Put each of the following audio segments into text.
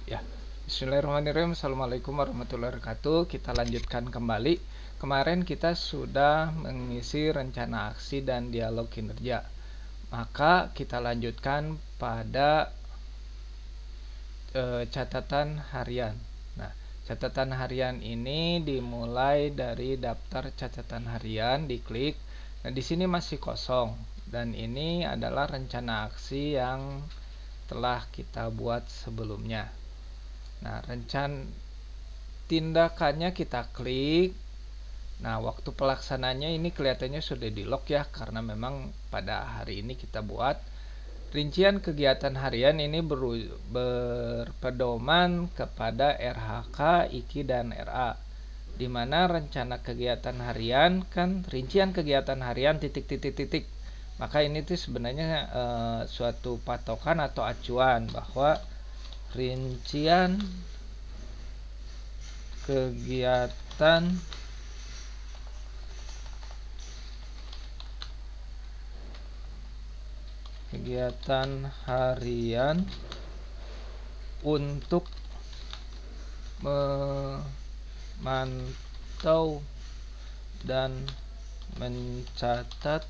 Ya, Bismillahirrahmanirrahim. Assalamualaikum warahmatullahi wabarakatuh. Kita lanjutkan kembali. Kemarin kita sudah mengisi rencana aksi dan dialog kinerja. Maka kita lanjutkan pada catatan harian. Nah, catatan harian ini dimulai dari daftar catatan harian, diklik. Nah, di sini masih kosong dan ini adalah rencana aksi yang telah kita buat sebelumnya. Nah, tindakannya kita klik. Nah, waktu pelaksananya ini kelihatannya sudah di lock ya, karena memang pada hari ini kita buat. Rincian kegiatan harian ini berpedoman kepada RHK, IKI, dan RA. Di mana rencana kegiatan harian kan rincian kegiatan harian titik. Maka ini tuh sebenarnya suatu patokan atau acuan bahwa rincian kegiatan harian untuk memantau dan mencatat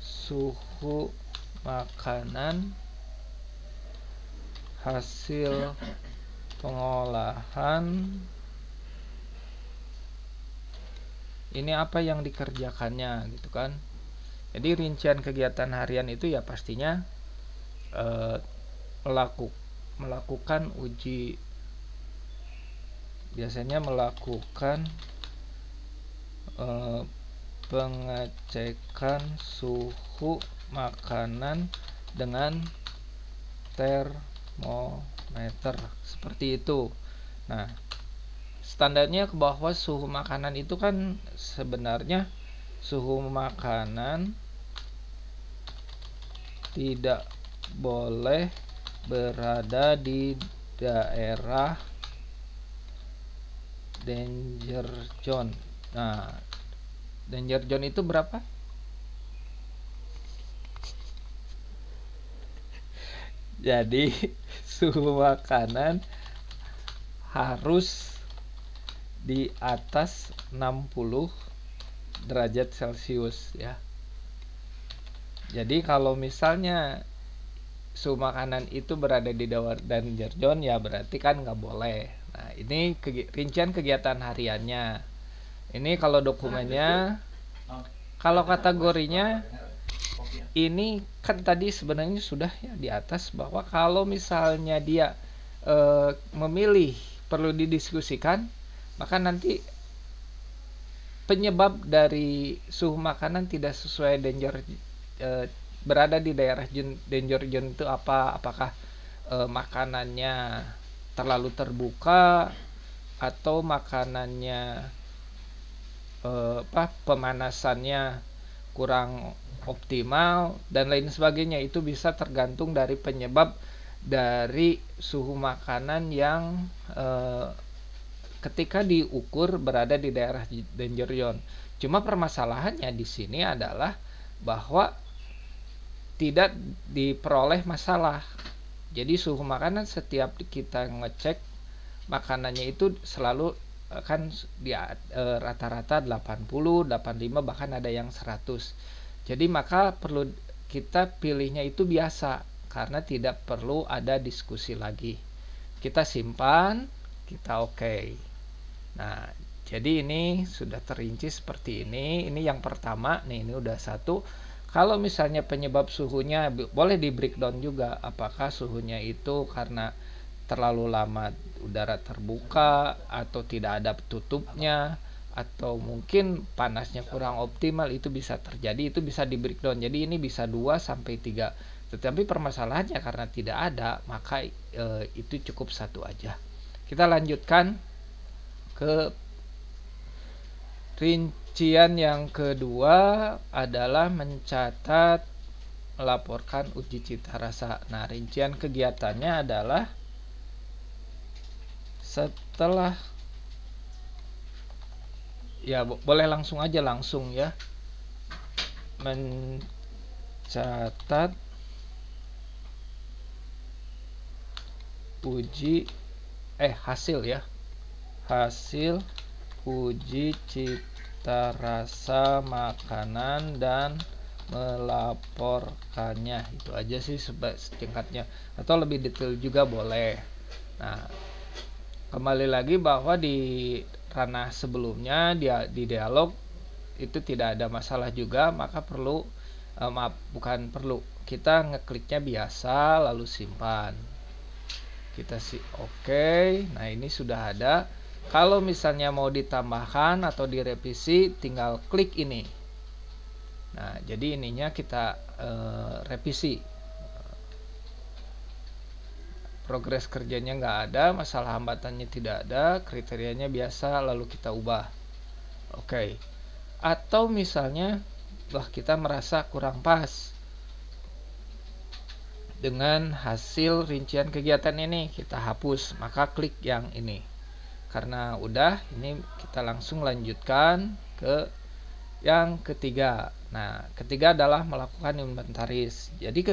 suhu makanan, hasil pengolahan, ini apa yang dikerjakannya gitu kan. Jadi rincian kegiatan harian itu ya pastinya melakukan uji, biasanya melakukan pengecekan suhu makanan dengan termometer seperti itu. Nah, standarnya ke bawah suhu makanan itu kan sebenarnya suhu makanan tidak boleh berada di daerah danger zone. Nah, danger zone itu berapa? Jadi suhu makanan harus di atas 60 derajat Celcius ya. Jadi kalau misalnya suhu makanan itu berada di danger zone ya berarti kan nggak boleh. Nah, ini rincian kegiatan hariannya. Ini kalau dokumennya, kalau kategorinya ini kan tadi sebenarnya sudah ya di atas bahwa kalau misalnya dia memilih perlu didiskusikan, maka nanti penyebab dari suhu makanan tidak sesuai danger berada di daerah danger zone itu apa? Apakah makanannya terlalu terbuka atau makanannya pemanasannya kurang optimal dan lain sebagainya. Itu bisa tergantung dari penyebab dari suhu makanan yang ketika diukur berada di daerah danger zone. Cuma permasalahannya di sini adalah bahwa tidak diperoleh masalah. Jadi suhu makanan setiap kita ngecek makanannya itu selalu kan di rata-rata 80, 85 bahkan ada yang 100. Jadi maka perlu kita pilihnya itu biasa karena tidak perlu ada diskusi lagi. Kita simpan, kita oke. Nah, jadi ini sudah terinci seperti ini. Ini yang pertama nih, ini udah satu. Kalau misalnya penyebab suhunya boleh di breakdown juga, apakah suhunya itu karena terlalu lama udara terbuka atau tidak ada tutupnya atau mungkin panasnya kurang optimal, itu bisa terjadi, itu bisa di breakdown. Jadi ini bisa 2 sampai 3. Tetapi permasalahannya karena tidak ada, maka itu cukup satu aja. Kita lanjutkan ke rincian yang kedua adalah mencatat, melaporkan uji cita rasa. Nah, rincian kegiatannya adalah setelah ya boleh langsung aja ya mencatat hasil ya, hasil uji cita rasa makanan dan melaporkannya. Itu aja sih singkatnya, atau lebih detail juga boleh. Nah, kembali lagi bahwa di ranah sebelumnya di dialog itu tidak ada masalah juga, maka kita ngekliknya biasa lalu simpan. Kita oke. Nah, ini sudah ada. Kalau misalnya mau ditambahkan atau direvisi, tinggal klik ini. Nah, jadi ininya kita revisi. Progres kerjanya nggak ada, masalah hambatannya tidak ada, kriterianya biasa, lalu kita ubah. Oke. Atau misalnya, kita merasa kurang pas dengan hasil rincian kegiatan ini, kita hapus, maka klik yang ini. Karena udah, ini kita langsung lanjutkan ke yang ketiga. Nah, ketiga adalah melakukan inventaris. Jadi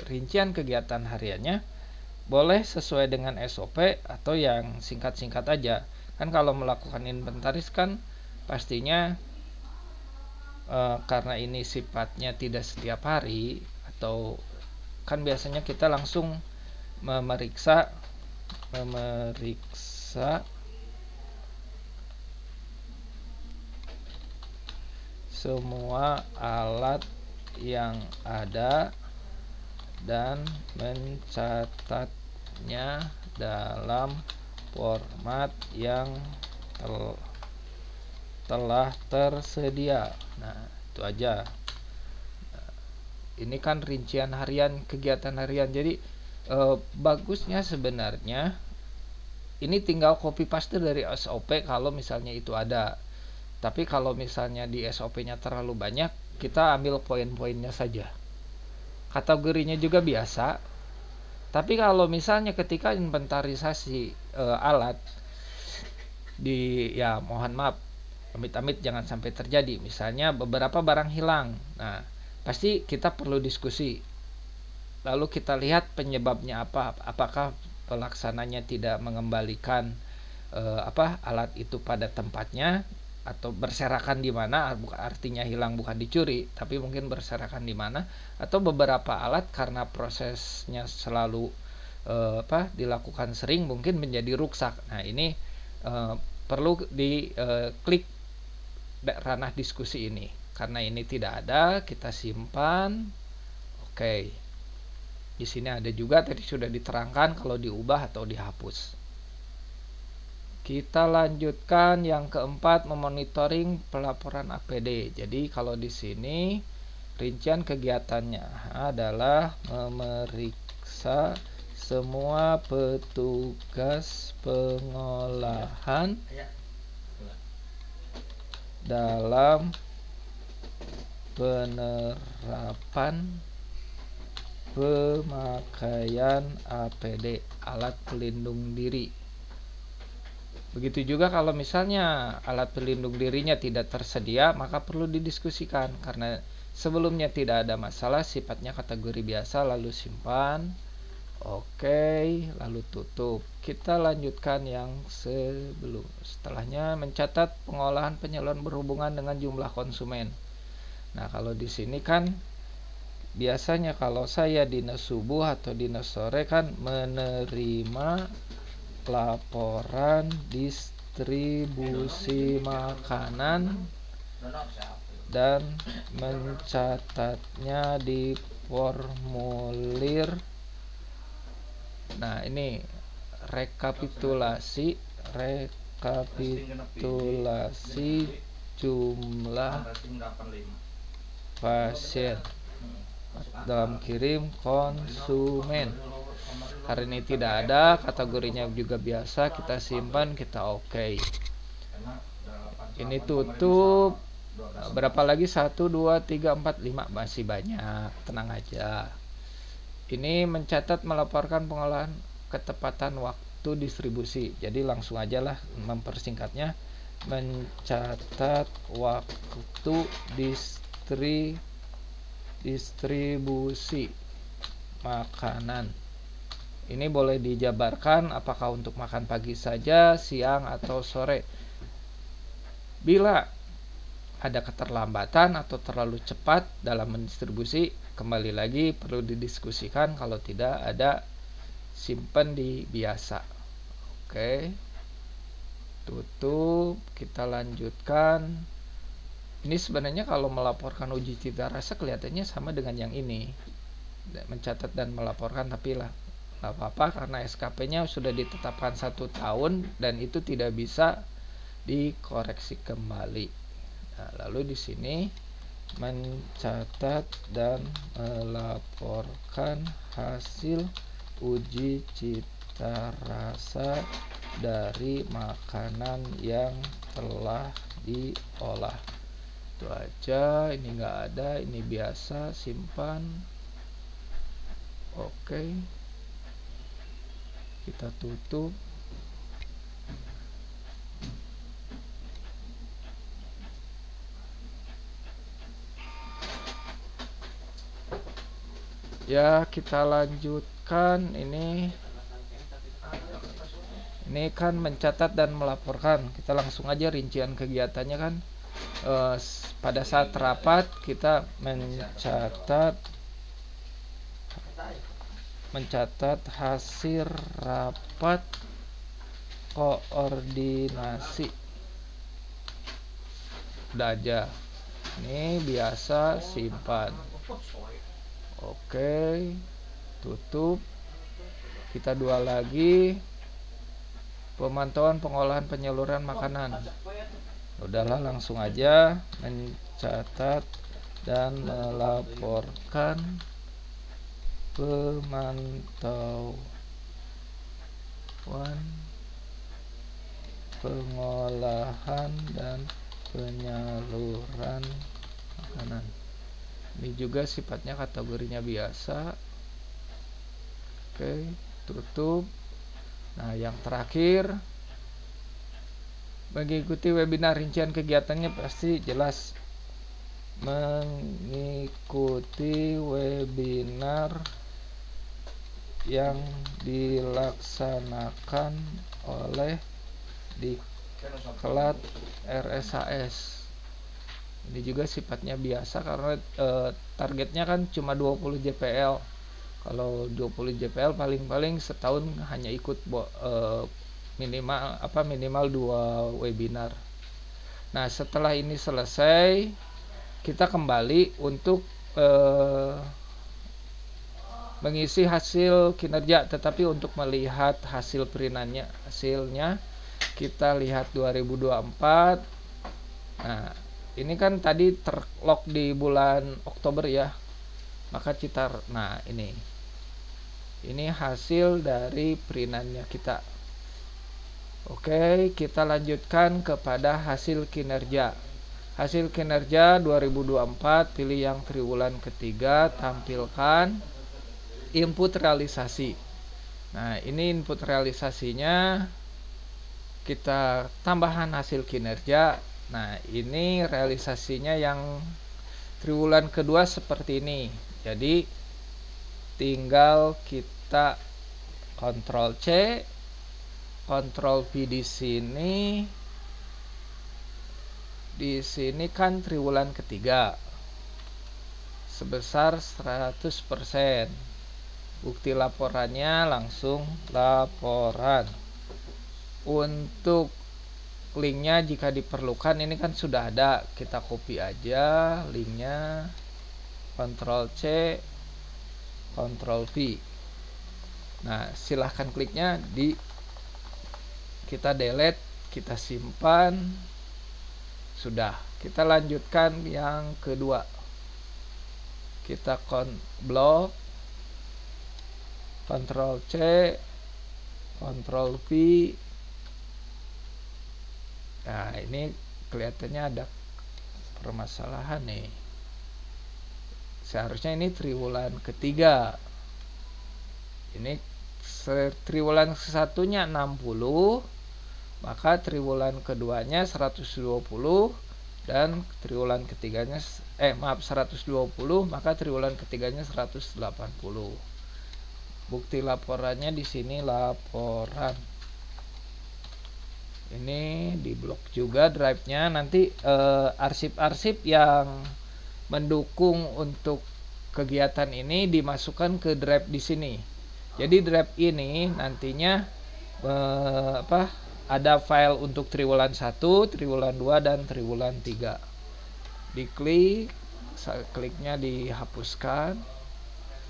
rincian kegiatan hariannya boleh sesuai dengan SOP atau yang singkat-singkat aja. Kan kalau melakukan inventaris kan pastinya karena ini sifatnya tidak setiap hari, atau kan biasanya kita langsung memeriksa semua alat yang ada dan mencatatnya dalam format yang telah tersedia. Nah, itu aja. Ini kan rincian harian, kegiatan harian. Jadi bagusnya sebenarnya ini tinggal copy paste dari SOP kalau misalnya itu ada. Tapi kalau misalnya di SOP-nya terlalu banyak, kita ambil poin-poinnya saja. Kategorinya juga biasa. Tapi kalau misalnya ketika inventarisasi alat mohon maaf, amit-amit jangan sampai terjadi. Misalnya beberapa barang hilang. Nah, pasti kita perlu diskusi. Lalu kita lihat penyebabnya apa. Apakah pelaksananya tidak mengembalikan alat itu pada tempatnya, atau berserakan di mana, artinya hilang bukan dicuri, tapi mungkin berserakan di mana, atau beberapa alat karena prosesnya selalu dilakukan sering mungkin menjadi rusak. Nah, ini perlu diklik ranah diskusi ini. Karena ini tidak ada, kita simpan. Oke. Di sini ada juga, tadi sudah diterangkan kalau diubah atau dihapus. Kita lanjutkan yang keempat, memonitoring pelaporan APD. Jadi kalau di sini rincian kegiatannya adalah memeriksa semua petugas pengolahan dalam penerapan pemakaian APD, alat pelindung diri. Begitu juga kalau misalnya alat pelindung dirinya tidak tersedia, maka perlu didiskusikan. Karena sebelumnya tidak ada masalah, sifatnya kategori biasa, lalu simpan. Oke, lalu tutup. Kita lanjutkan yang setelahnya, mencatat pengolahan penyaluran berhubungan dengan jumlah konsumen. Nah, kalau di sini kan biasanya kalau saya dinas subuh atau dinas sore kan menerima laporan distribusi makanan dan mencatatnya di formulir. Nah, ini rekapitulasi jumlah pasien dalam kirim konsumen. Hari ini tidak ada, kategorinya juga biasa, kita simpan, kita oke. Ini tutup. Berapa lagi? 1, 2, 3, 4, 5, masih banyak, tenang aja. Ini mencatat melaporkan pengolahan ketepatan waktu distribusi. Jadi langsung aja lah mempersingkatnya, mencatat waktu distribusi makanan. Ini boleh dijabarkan apakah untuk makan pagi saja, siang, atau sore. Bila ada keterlambatan atau terlalu cepat dalam mendistribusi, kembali lagi perlu didiskusikan. Kalau tidak, ada simpan di biasa. Oke, tutup. Kita lanjutkan. Ini sebenarnya kalau melaporkan uji cita rasa kelihatannya sama dengan yang ini, mencatat dan melaporkan, tapi lah nggak apa-apa karena SKP-nya sudah ditetapkan 1 tahun dan itu tidak bisa dikoreksi kembali. Nah, lalu di sini mencatat dan melaporkan hasil uji cita rasa dari makanan yang telah diolah. Itu aja, ini nggak ada, ini biasa, simpan. Oke, kita tutup. Ya, kita lanjutkan. Ini kan mencatat dan melaporkan. Kita langsung aja rincian kegiatannya kan. Pada saat rapat kita mencatat hasil rapat koordinasi. Udah aja. Ini biasa, simpan. Oke, tutup. Kita 2 lagi. Pemantauan pengolahan penyaluran makanan. Udahlah, langsung aja mencatat dan melaporkan pemantauan pengolahan dan penyaluran makanan. Ini juga sifatnya kategorinya biasa. Oke, tutup. Nah, yang terakhir, mengikuti webinar rincian kegiatannya pasti jelas. Mengikuti webinar yang dilaksanakan oleh Diklat RSAS. Ini juga sifatnya biasa karena targetnya kan cuma 20 JPL. Kalau 20 JPL paling-paling setahun hanya ikut minimal 2 webinar. Nah, setelah ini selesai, kita kembali untuk mengisi hasil kinerja, tetapi untuk melihat hasil hasilnya kita lihat 2024. Nah, ini kan tadi terlog di bulan Oktober ya, maka nah ini hasil dari perinannya kita. Oke, kita lanjutkan kepada hasil kinerja. Hasil kinerja 2024, pilih yang triwulan ketiga, tampilkan input realisasi. Nah, ini input realisasinya, kita tambahan hasil kinerja. Nah, ini realisasinya yang triwulan kedua seperti ini. Jadi tinggal kita Ctrl C, Ctrl V di sini. Di sini kan triwulan ketiga sebesar 100%. Bukti laporannya langsung laporan. Untuk linknya jika diperlukan, ini kan sudah ada, kita copy aja linknya, Ctrl C, Ctrl V. Nah, silahkan kliknya kita delete, kita simpan. Sudah, kita lanjutkan yang kedua. Kita blok, Ctrl C, Ctrl V. Nah, ini kelihatannya ada permasalahan nih. Seharusnya ini triwulan ketiga. Ini triwulan kesatunya 60, maka triwulan keduanya 120, dan triwulan ketiganya 120, maka triwulan ketiganya 180. Bukti laporannya di sini laporan. Ini di blok juga drive-nya. Nanti arsip-arsip yang mendukung untuk kegiatan ini dimasukkan ke drive di sini. Jadi drive ini nantinya ada file untuk triwulan 1, triwulan 2 dan triwulan 3. Diklik, kliknya dihapuskan.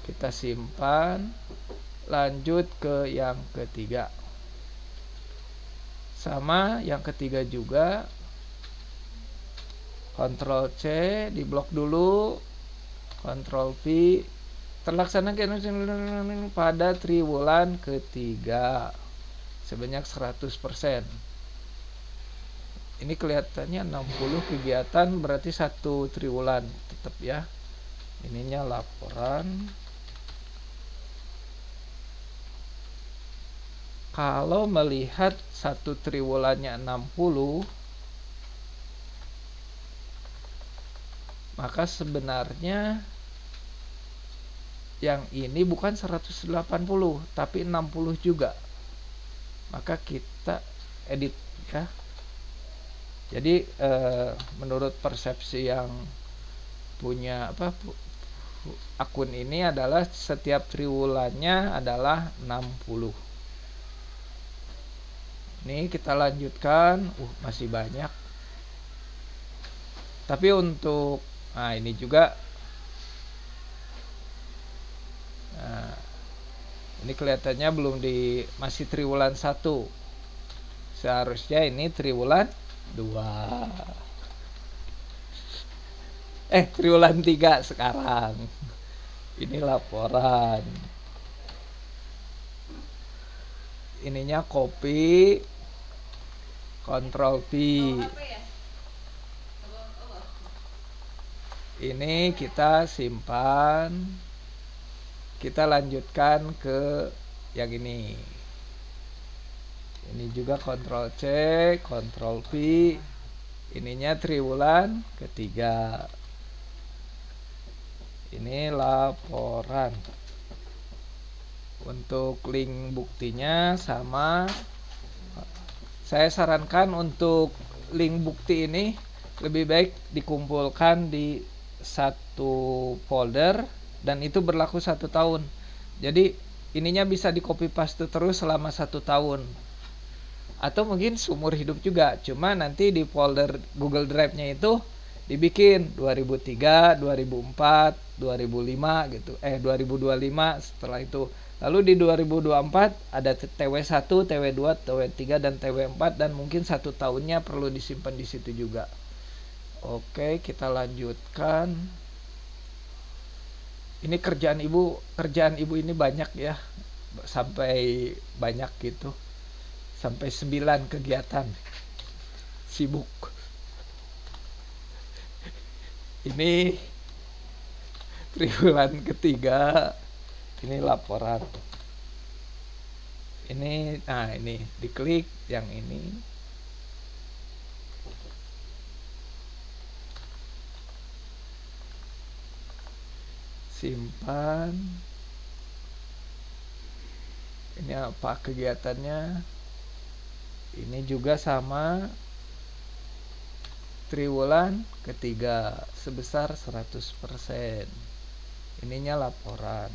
Kita simpan, lanjut ke yang ketiga. Sama yang ketiga juga, Ctrl C, diblok dulu, Ctrl V, terlaksana pada triwulan ketiga sebanyak 100%. Ini kelihatannya 60 kegiatan, berarti 1 triwulan tetap ya. Ininya laporan. Kalau melihat 1 triwulannya 60, maka sebenarnya yang ini bukan 180 tapi 60 juga. Maka kita edit ya. Jadi menurut persepsi yang punya akun ini adalah setiap triwulannya adalah 60. Ini kita lanjutkan, masih banyak. Tapi untuk ini juga, ini kelihatannya belum masih triwulan 1. Seharusnya ini triwulan 2. Triwulan 3 sekarang. Ini laporan. Ininya copy, Ctrl V. Ini kita simpan. Kita lanjutkan ke yang ini. Ini juga Ctrl C, Ctrl V. Ininya triwulan ketiga. Ini laporan. Untuk link buktinya sama. Saya sarankan untuk link bukti ini lebih baik dikumpulkan di satu folder, dan itu berlaku 1 tahun. Jadi ininya bisa di copy paste terus selama 1 tahun, atau mungkin seumur hidup juga. Cuma nanti di folder Google Drive-nya itu dibikin 2003, 2004, 2005 gitu. 2025 setelah itu. Lalu di 2024 ada TW1, TW2, TW3 dan TW4, dan mungkin 1 tahunnya perlu disimpan di situ juga. Oke, kita lanjutkan. Ini kerjaan ibu ini banyak ya. Sampai banyak gitu. Sampai 9 kegiatan. Sibuk. Ini triwulan ketiga. Ini laporan. Ini diklik yang ini. Simpan. Ini apa kegiatannya? Ini juga sama, triwulan ketiga sebesar 100%. Ininya laporan.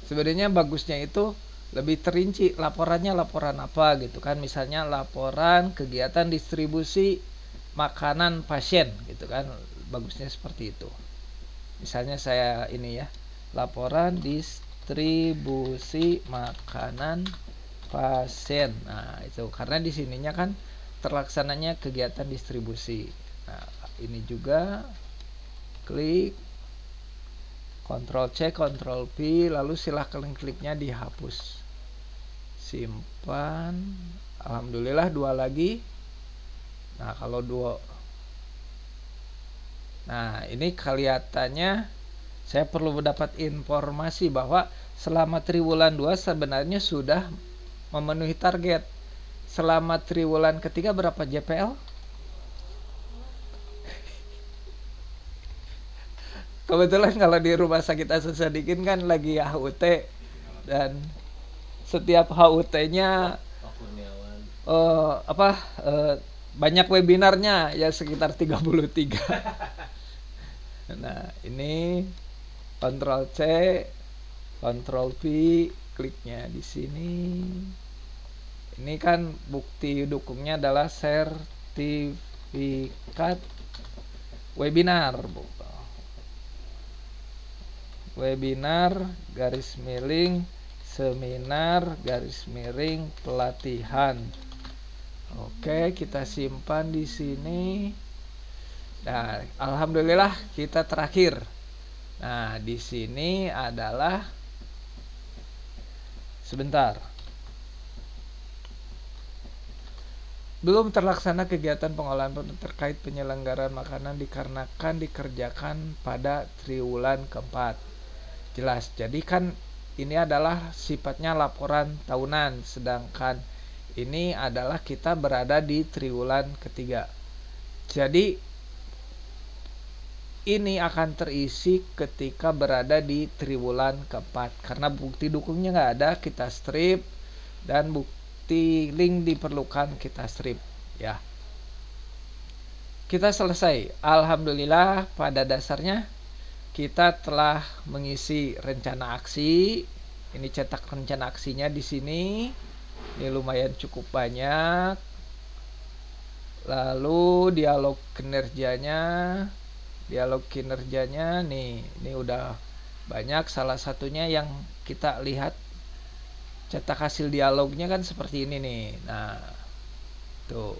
Sebenarnya bagusnya itu lebih terinci laporannya, laporan apa gitu kan. Misalnya laporan kegiatan distribusi makanan pasien gitu kan. Bagusnya seperti itu. Misalnya saya ini ya, laporan distribusi makanan pasien. Nah, itu karena di sininya kan terlaksananya kegiatan distribusi. Nah, ini juga klik Ctrl C, Ctrl V, lalu silahkan kliknya dihapus. Simpan. Alhamdulillah 2 lagi. Nah, kalau 2. Nah, ini kelihatannya saya perlu mendapat informasi bahwa selama triwulan 2 sebenarnya sudah memenuhi target. Selama triwulan ketiga berapa JPL? Kebetulan kalau di rumah sakit Hasan Sadikin kan lagi HUT, dan setiap HUT-nya apa banyak webinarnya ya, sekitar 33. Nah, ini Ctrl C, Ctrl V, kliknya di sini. Ini kan bukti dukungnya adalah sertifikat webinar. Webinar garis miring seminar garis miring pelatihan. Oke, kita simpan di sini. Nah, alhamdulillah kita terakhir. Nah, di sini adalah sebentar. Belum terlaksana kegiatan pengolahan terkait penyelenggaraan makanan dikarenakan dikerjakan pada triwulan keempat. Jelas. Jadi kan ini adalah sifatnya laporan tahunan, sedangkan ini adalah kita berada di triwulan ketiga. Jadi ini akan terisi ketika berada di triwulan keempat, karena bukti dukungnya nggak ada, kita strip, dan bukti link diperlukan, kita strip ya. Kita selesai. Alhamdulillah, pada dasarnya kita telah mengisi rencana aksi. Ini cetak rencana aksinya di sini. Ini lumayan cukup banyak. Lalu dialog kinerjanya nih, ini udah banyak. Salah satunya yang kita lihat cetak hasil dialognya kan seperti ini nih. Nah, tuh.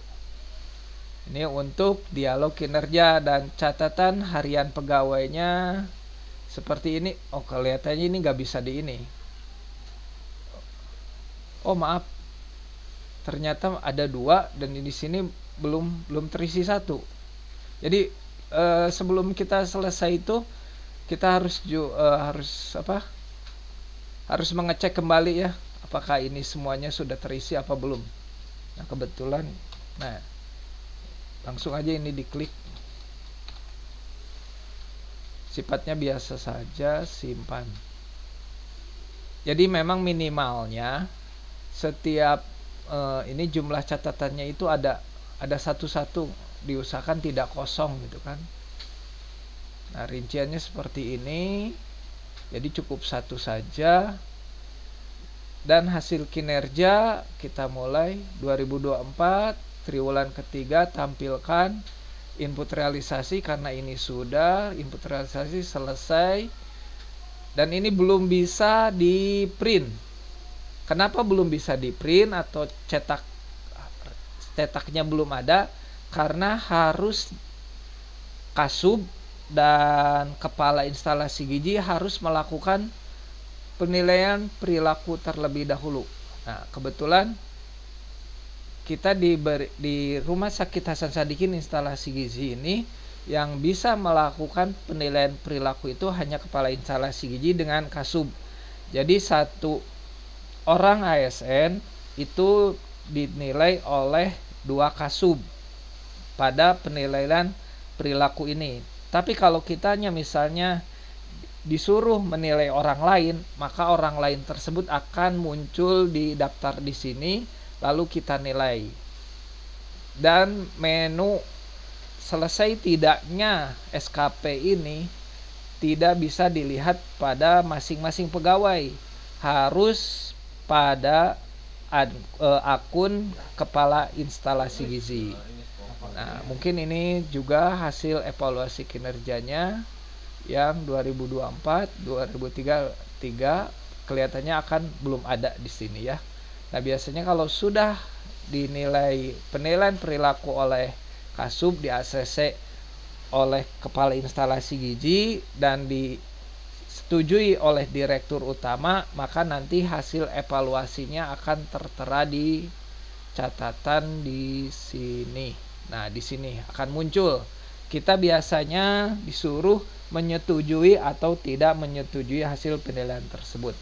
Ini untuk dialog kinerja, dan catatan harian pegawainya seperti ini. Oh, kelihatannya ini nggak bisa di ini. Oh, maaf. Ternyata ada 2, dan di sini belum terisi 1. Jadi sebelum kita selesai itu kita harus mengecek kembali ya, apakah ini semuanya sudah terisi apa belum. Nah, kebetulan langsung aja ini diklik. Sifatnya biasa saja, simpan. Jadi memang minimalnya setiap ini jumlah catatannya itu ada satu-satu, diusahakan tidak kosong gitu kan. Nah, rinciannya seperti ini. Jadi cukup 1 saja. Dan hasil kinerja kita mulai 2024 triwulan ketiga, tampilkan input realisasi, karena ini sudah input realisasi selesai, dan ini belum bisa di print. Kenapa belum bisa di print atau cetaknya belum ada? Karena harus Kasub dan kepala instalasi gizi harus melakukan penilaian perilaku terlebih dahulu. Nah, kebetulan kita di Rumah Sakit Hasan Sadikin instalasi gizi ini yang bisa melakukan penilaian perilaku itu hanya kepala instalasi gizi dengan Kasub. Jadi 1 orang ASN itu dinilai oleh 2 Kasub pada penilaian perilaku ini. Tapi kalau kitanya misalnya disuruh menilai orang lain, maka orang lain tersebut akan muncul di daftar di sini, lalu kita nilai. Dan menu selesai tidaknya SKP ini tidak bisa dilihat pada masing-masing pegawai, harus pada akun kepala instalasi gizi. Nah, mungkin ini juga hasil evaluasi kinerjanya yang 2024 2023 kelihatannya akan belum ada di sini ya. Nah, biasanya kalau sudah dinilai penilaian perilaku oleh Kasub, di ACC oleh kepala instalasi gizi, dan disetujui oleh direktur utama, maka nanti hasil evaluasinya akan tertera di catatan di sini. Nah, di sini akan muncul. Kita biasanya disuruh menyetujui atau tidak menyetujui hasil penilaian tersebut.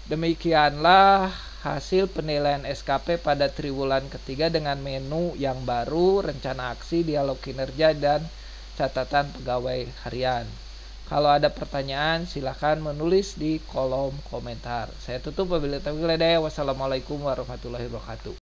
Demikianlah hasil penilaian SKP pada triwulan ketiga dengan menu yang baru, rencana aksi, dialog kinerja, dan catatan pegawai harian. Kalau ada pertanyaan silahkan menulis di kolom komentar. Saya tutup wabillahi taufiq wal hidayah. Wassalamualaikum warahmatullahi wabarakatuh.